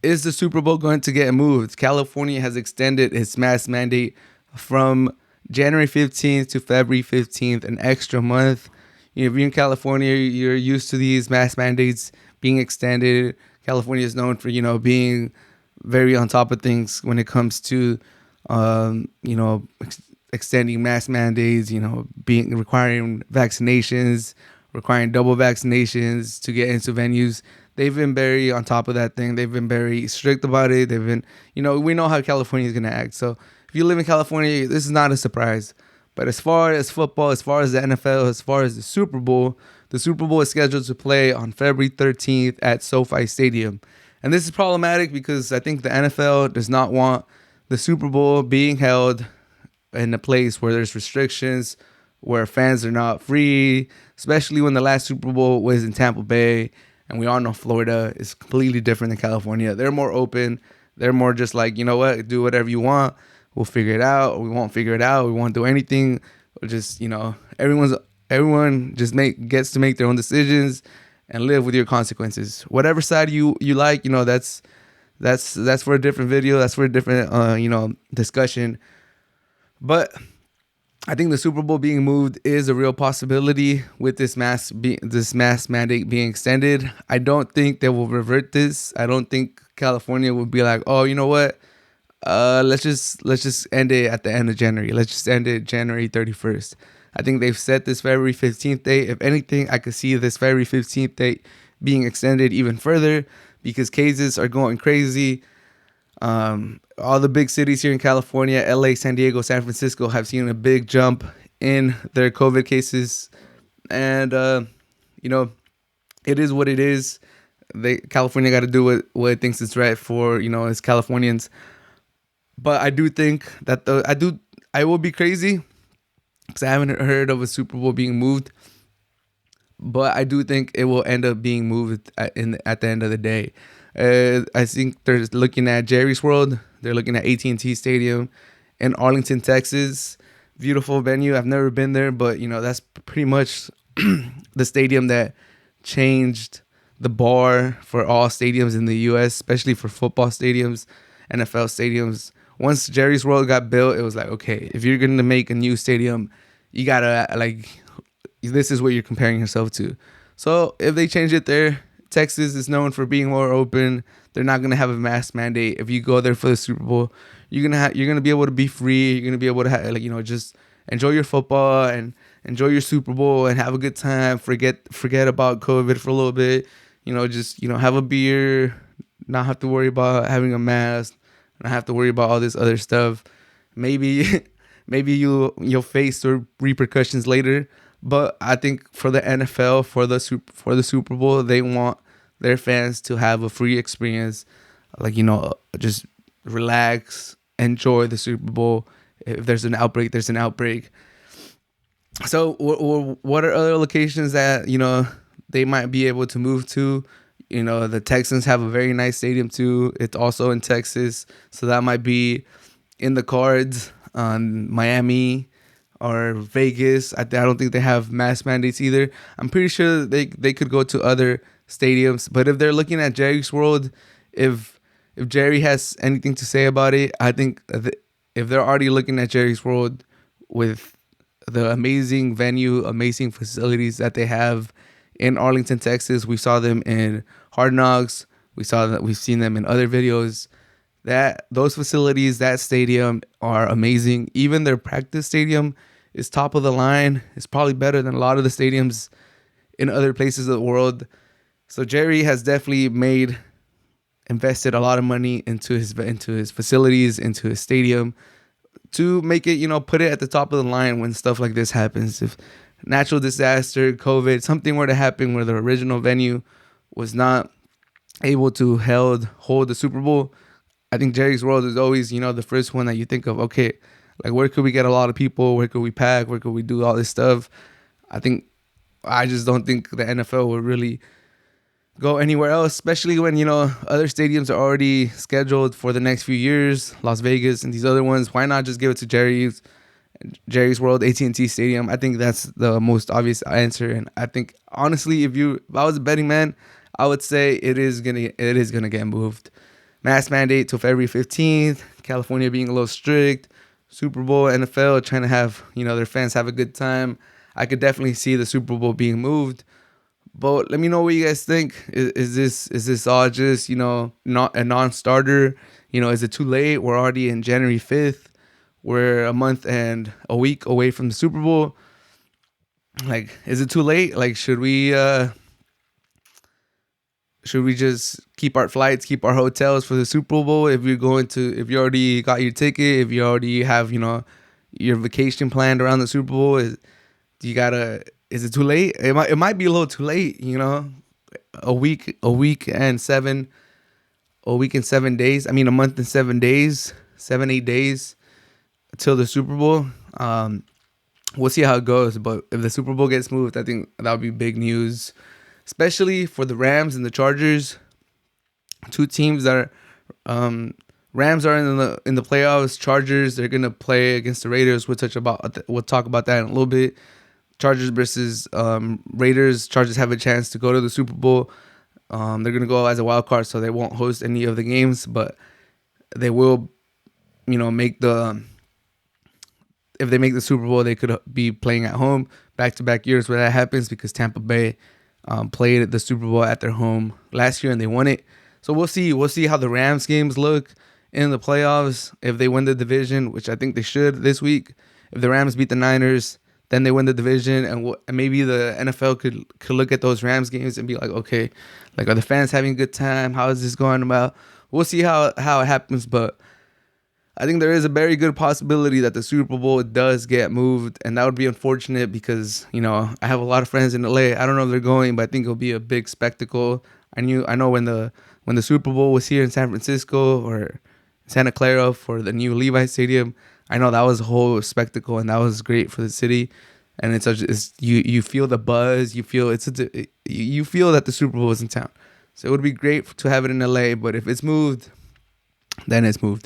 Is the Super Bowl going to get moved? California has extended its mask mandate from January 15th to February 15th, an extra month. If you're in California, you're used to these mask mandates being extended. California is known for, being very on top of things when it comes to, extending mask mandates, being requiring vaccinations, requiring double vaccinations to get into venues. They've been very on top of that thing. They've been very strict about it. They've been, we know how California is going to act. So if you live in California, this is not a surprise. But as far as football, as far as the NFL, as far as the Super Bowl is scheduled to play on February 13th at SoFi Stadium. And this is problematic because I think the NFL does not want the Super Bowl being held in a place where there's restrictions, where fans are not free, especially when the last Super Bowl was in Tampa Bay. And we all know Florida is completely different than California. They're more open. They're more just like, you know what, do whatever you want. We'll figure it out. Or we won't figure it out. We won't do anything. Or just, everyone just gets to make their own decisions and live with your consequences. Whatever side you like, that's for a different video. That's for a different discussion. But I think the Super Bowl being moved is a real possibility with this mask mandate being extended. I don't think they will revert this. I don't think California will be like, oh, you know what? Let's just end it at the end of January. Let's just end it January 31st. I think they've set this February 15th date. If anything, I could see this February 15th date being extended even further because cases are going crazy. All the big cities here in California, LA, San Diego, San Francisco, have seen a big jump in their COVID cases. And, it is what it is. California got to do what it thinks is right for, its Californians. But I do think that I will be crazy because I haven't heard of a Super Bowl being moved. But I do think it will end up being moved at the end of the day. I think they're looking at Jerry's World. They're looking at at&t Stadium in Arlington, Texas. Beautiful venue. I've never been there, but that's pretty much the stadium that changed the bar for all stadiums in the U.S., especially for football stadiums, NFL stadiums. Once Jerry's World got built, it was like, okay, if you're going to make a new stadium, you gotta this is what you're comparing yourself to. So if they change it there, Texas is known for being more open. They're not gonna have a mask mandate. If you go there for the Super Bowl, you're gonna be able to be free. You're gonna be able to just enjoy your football and enjoy your Super Bowl and have a good time. Forget about COVID for a little bit. Just have a beer, not have to worry about having a mask, not have to worry about all this other stuff. Maybe you'll face the repercussions later. But I think for the NFL, for the Super Bowl, they want their fans to have a free experience, just relax, enjoy the Super Bowl. If there's an outbreak, there's an outbreak. So what are other locations that they might be able to move to? The Texans have a very nice stadium too. It's also in Texas, so that might be in the cards. Miami or Vegas. I don't think they have mask mandates either. I'm pretty sure they could go to other stadiums. But if they're looking at Jerry's World, if Jerry has anything to say about it, I think if they're already looking at Jerry's World with the amazing venue, amazing facilities that they have in Arlington, Texas, we saw them in Hard Knocks. We've seen them in other videos. That those facilities, that stadium are amazing. Even their practice stadium is top of the line. It's probably better than a lot of the stadiums in other places of the world. So Jerry has definitely invested a lot of money into his facilities, into his stadium to make it, put it at the top of the line when stuff like this happens. If natural disaster, COVID, something were to happen where the original venue was not able to hold the Super Bowl, I think Jerry's World is always, the first one that you think of. Okay, where could we get a lot of people? Where could we pack? Where could we do all this stuff? I just don't think the NFL would really go anywhere else, especially when, other stadiums are already scheduled for the next few years, Las Vegas and these other ones. Why not just give it to Jerry's World, at&t Stadium? I think that's the most obvious answer. And I think, honestly, if I was a betting man, I would say it is gonna get moved. mask mandate till February 15th. California being a little strict. Super Bowl, NFL trying to have, their fans have a good time. I could definitely see the Super Bowl being moved. But let me know what you guys think. Is this all just, not a non-starter? Is it too late? We're already in January 5th. We're a month and a week away from the Super Bowl. Like, is it too late? Like, should we just keep our flights, keep our hotels for the Super Bowl? If you already got your ticket, if you already have, your vacation planned around the Super Bowl, is it too late? It might be a little too late, a week and 7 days. I mean, a month and 7 days, 8 days till the Super Bowl. We'll see how it goes. But if the Super Bowl gets moved, I think that would be big news, especially for the Rams and the Chargers, two teams that are Rams are in the playoffs. Chargers, they're gonna play against the Raiders. We'll talk about that in a little bit. Chargers versus Raiders. Chargers have a chance to go to the Super Bowl. They're gonna go as a wild card, so they won't host any of the games, but they will, make the. If they make the Super Bowl, they could be playing at home back-to-back years where that happens, because Tampa Bay played the Super Bowl at their home last year and they won it. So we'll see. We'll see how the Rams games look in the playoffs. If they win the division, which I think they should this week, if the Rams beat the Niners, then they win the division, and maybe the NFL could look at those Rams games and be like, okay, like, are the fans having a good time? How is this going about? We'll see how it happens, but I think there is a very good possibility that the Super Bowl does get moved, and that would be unfortunate because, I have a lot of friends in LA. I don't know if they're going, but I think it'll be a big spectacle. I know when the Super Bowl was here in San Francisco or Santa Clara for the new SOFI Stadium, I know that was a whole spectacle and that was great for the city. And you feel the buzz, you feel you feel that the Super Bowl is in town. So it would be great to have it in LA, but if it's moved, then it's moved.